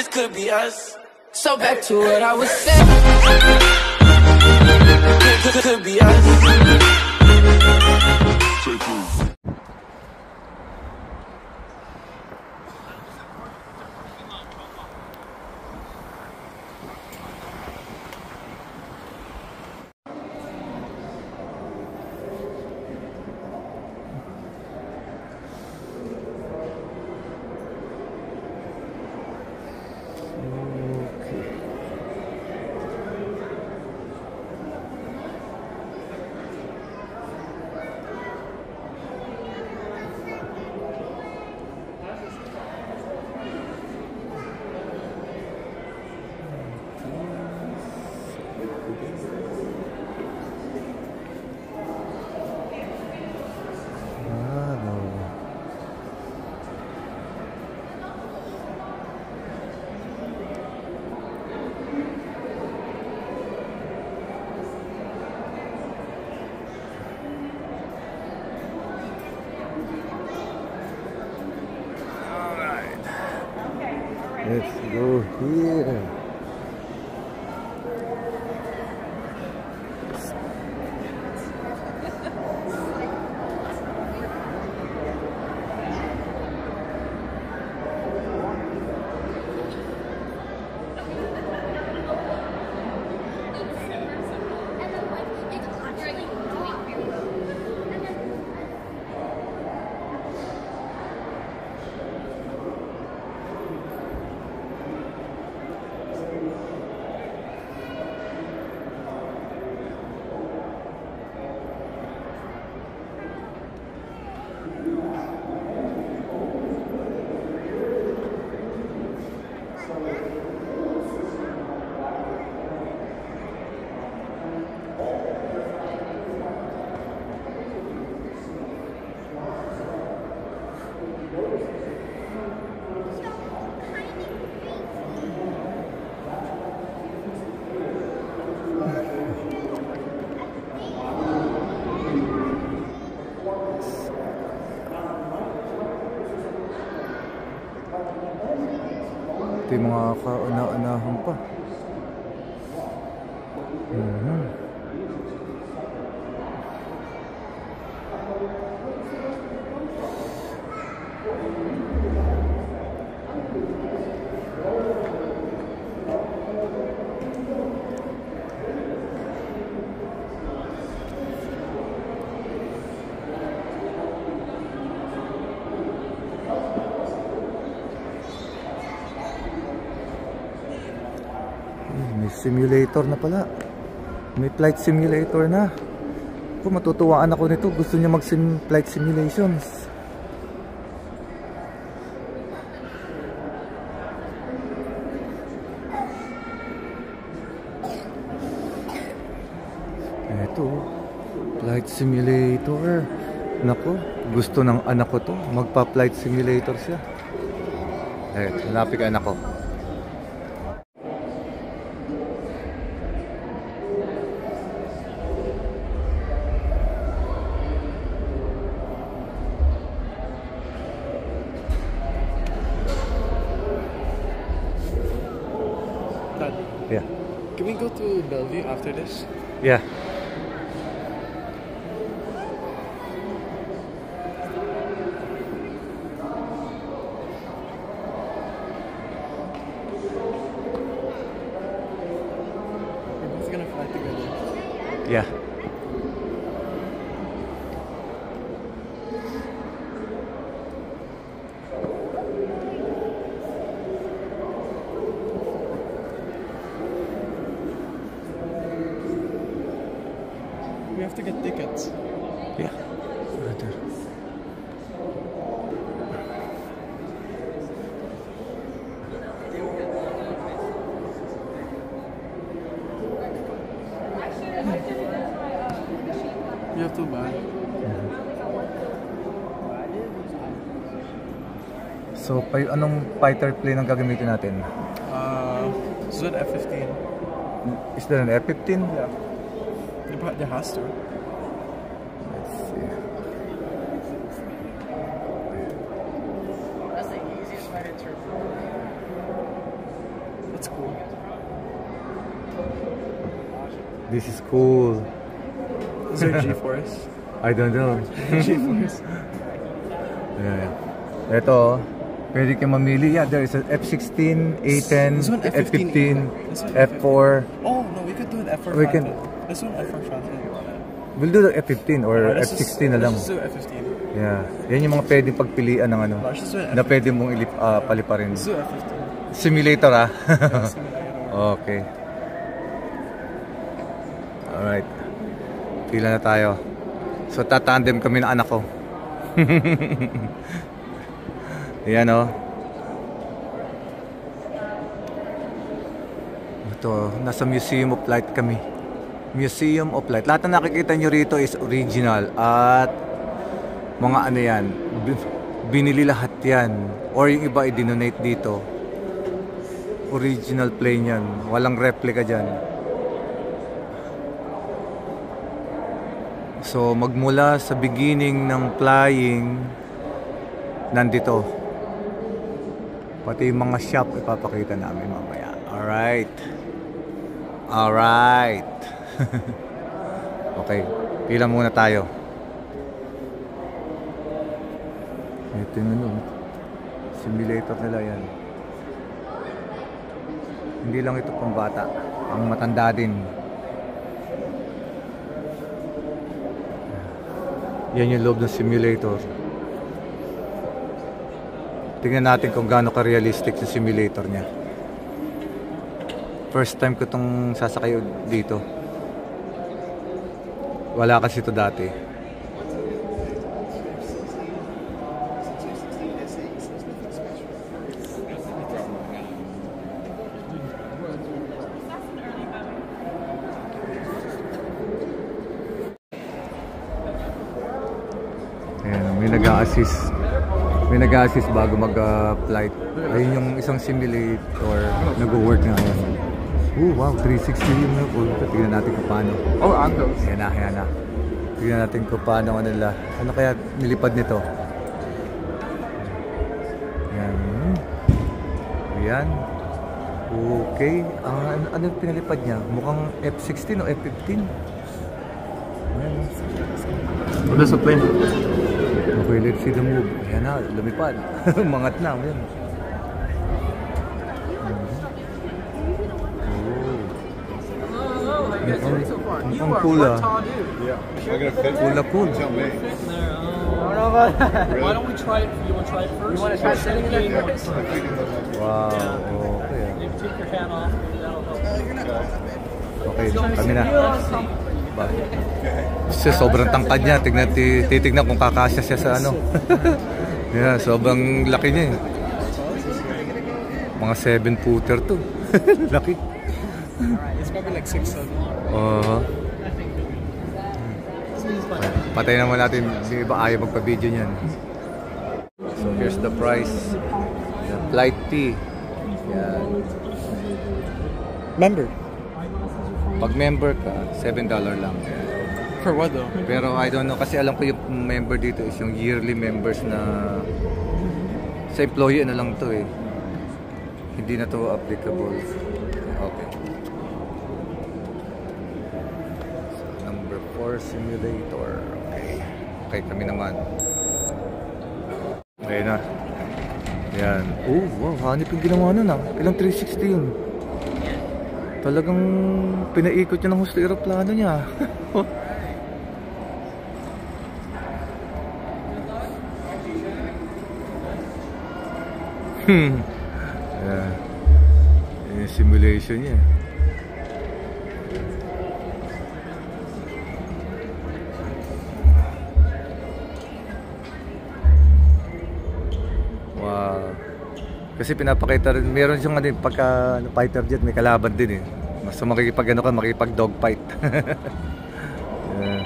this could be us. So back to what I was saying. Could be us. Let's go here. Ito yung mga kauna-unahan pa. May simulator na pala. May flight simulator na. Kung matutuwaan ako nito, gusto niya mag-flight simulations. Ito, flight simulator. Nako, gusto ng anak ko to. Magpa-flight simulator siya. Eto, hanapin ka anak ko. Yeah. Can we go to Bellevue after this? Yeah. We're both gonna fly together. Yeah. We have to get tickets. Yeah. Right there. You have to buy. So, anong fighter plane ang gagamitin natin? Zun F-15. Is there an F-15? Yeah. There has to. Let's see. That's the easiest way to turn. This is cool. Is there G-Force? I don't know. G-Force. Yeah. Ito, pwede kayo mamili. Yeah, there is a F16, A10, This one F15, This one F4. Oh, no, we could do an F4 We can- shotgun. This one F4 shotgun. We'll do the F15 or Let's F16 na lang. Let's just do F15. Yeah. Yan yung mga pwedeng pagpilian ng ano. Let's just do an Na F15. pwede mong paliparin. Let's do F15. Simulator ah. Yeah, simulator. Okay. Alright. Pila na tayo. So tatandem kami ng anak ko. Ayan o. Ito, nasa Museum of Light kami. Museum of Light. Lahat na nakikita nyo rito is original. At mga ano yan, binili lahat yan. Or yung iba i-donate dito. Original plane yan. Walang replica dyan. So magmula sa beginning ng flying, nandito. Pati yung mga shop ipapakita namin mamaya. Alright. Alright. Okay. Pila muna tayo. Ito yung ano, simulator nila yan. Hindi lang ito pang bata, ang matanda din. Yan yung loob ng simulator. Tingnan natin kung gaano ka-realistic yung simulator niya. First time ko itong sasakay dito. Wala kasi ito dati. Ayan, may nag-a-assist. May nag-a-assist bago mag-flight. Ayun yung isang simulator. Nag-work nga yan. Wow, 360 yung ito. Tignan natin kung paano. Oh, angles. Ayan na. Tignan natin kung paano nila. Ano kaya nilipad nito? Ayan. Ayan. Okay. Ano yung pinalipad niya? Mukhang F16 o F15? Ayan. Oh, there's a plane. Okay, let's see the move. Ayan na, lumipad. Mangat na. Ayan. Mukhang cool ah. Cool. Why don't we try it? You want to try it first? You want to try sitting in there first? Wow. Okay. You take your hat off. That'll help. Okay, kami na. Kasi sobrang tangkad niya. Titignan kung kakasya siya sa ano. Yeah, sobrang laki niya eh. Mga 7-footer to. Laki. It's probably like 6-7. Patay naman natin. Yung iba ayaw magpa-video niyan. So here's the price. The flight fee. Yan. Member. Pag member ka, $7 lang. For what though? Pero I don't know kasi alam ko yung member dito is yung yearly members na sa employee na lang to eh. Hindi na to applicable. Okay. So, number 4 simulator. Okay, kami naman. Okay na. Yan. Oh, wow. Hanip yung ginawa nun ah. Ilang 360 yun. Talagang pinaikot niya ng gusto aeroplano niya. Yeah. Yung simulation niya. Wow. Kasi pinapakita rin, meron siyang ano, pagka fighter jet, may kalaban din eh. Mas makikipag ano ka, makikipag dogfight. Yeah.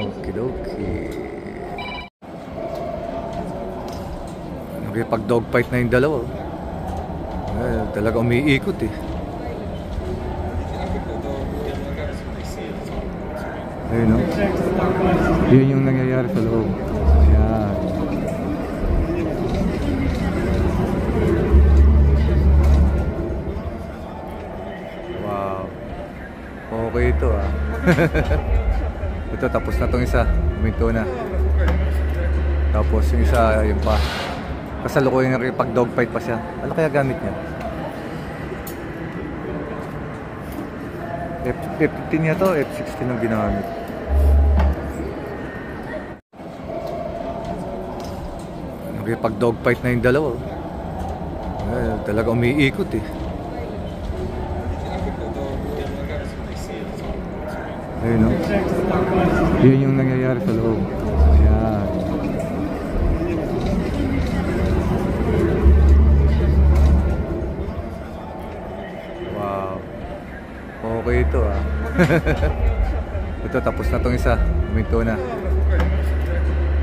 Okidoki. Makikipag dogfight na yung dalawa. Talaga umiikot eh. Ayun o. Yun yung nangyayari sa loob. Ayan. Ito, tapos na tong isa. Huminto na. Tapos yung isa, yun pa. Kasalukuyan na rin pag dogfight pa siya. Ano kaya gamit niya? F15 niya to, F16 ang ginamit. Pag dogfight na yung dalawa. Talaga umiikot eh. Ayun no? Yun yung nangyayari sa loob. Ayan. Wow. Okay ito ah. Ito, tapos na tong isa. Huminto na.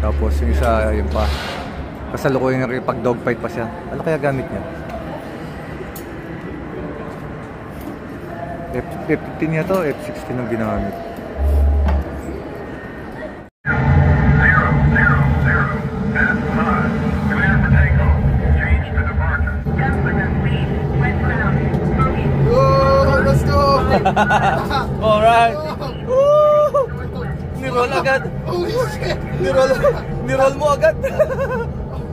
Tapos yung isa, yun pa. Kasalukuyan na rin pag dogfight pa siya. Ano kaya gamit niya? F15 niya to, F16 ang ginamit. Let's go! Alright! Nirol agad! Holy shit! Nirol mo agad!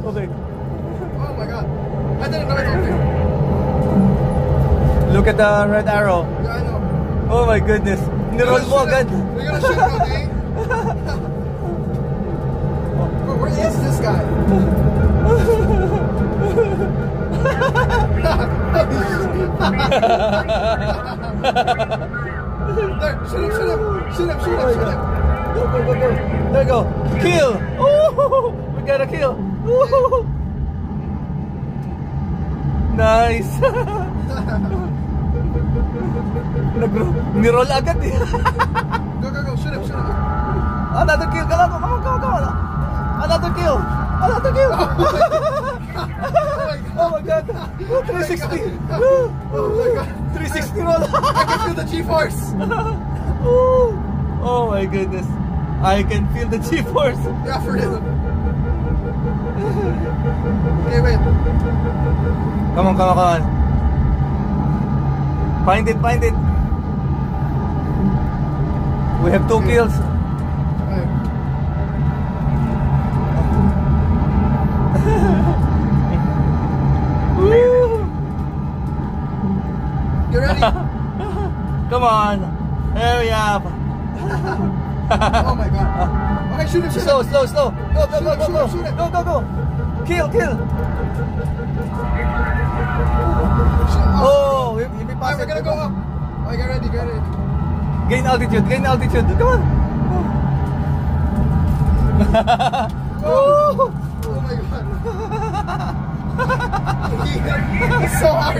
Okay. Oh my god. I didn't know it's open. Look at the red arrow. Yeah, I know. Oh my goodness. Nirol mo agad. You're gonna shoot me, okay? Bro, where is this guy? There, shoot him. Go. There you go. Kill! Oh, we got a kill. Ooh. Nice. Nirol agad eh. Go, shoot him. Another kill. Come on. Another kill. Oh my god. 360. Oh my god. 360 roll. I can feel the G-force. Oh my goodness. I can feel the G-force. Yeah, for real. Okay, wait. Come on. Find it. We have 2 kills. Okay. You ready? Come on. Hurry up. Oh my god. Okay, shoot him. Slow. Go. Shoot him. Go. Kill. Oh. Oh, you be Alright, we're passing. gonna go up. Alright, get ready. Gain altitude. Come on. Oh my god. It's so hard.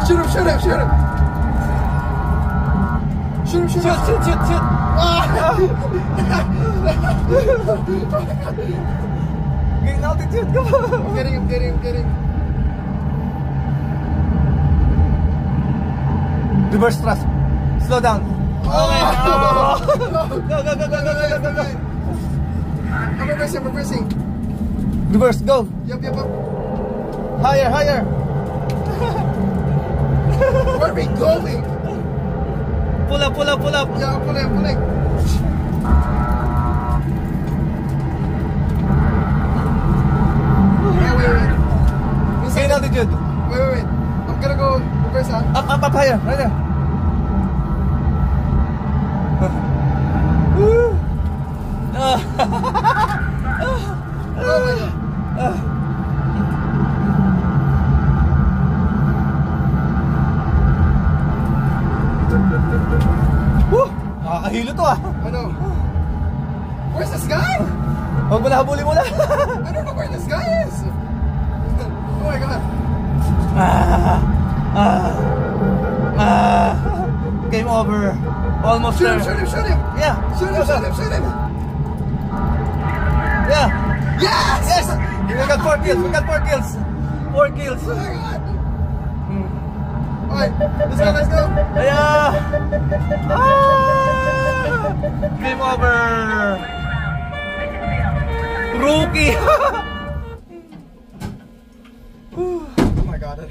Shoot him. Shoot. Ah. Gain altitude. Come on. I'm getting. Reverse thrust. Slow down. Oh. Go. I'm reversing. Reverse, go. Yup. Higher. Where are we going? Pull up. Yeah, I'm pulling. Wait. Gain altitude. Wait. I'm gonna go reverse, huh? Up higher. Right there. Oh my god. Nakakahilo to ah. Ano? Where's this guy? Huwag mo na, habulin mo na. I don't know where this guy is. Oh my god. Game over. Almost Shoot there. him. Yeah. Shoot him. Yeah. Yes! We got 4 kills. 4 kills. Oh my god. Alright, let's go. Yeah. Game over. Rookie. Oh my god.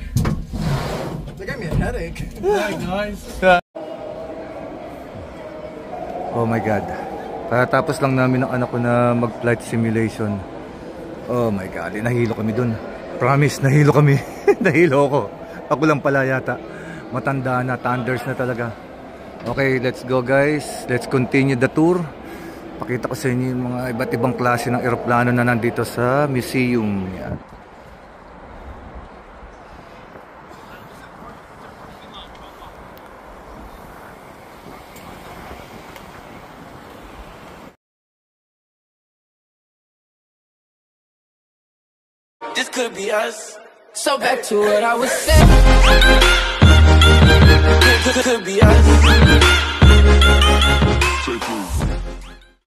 pathetic. Hi guys. Oh my God. Tapos lang namin ng anak ko na mag-flight simulation. Oh my God. Nahilo kami dun. Promise, nahilo kami. Nahilo ako. Ako lang pala yata. Matanda na, thunders na talaga. Okay, let's go guys. Let's continue the tour. Pakita ko sa inyo yung mga iba't ibang klase ng eroplano na nandito sa museum. Yan. This could be us. So back to what I was saying. Could be us.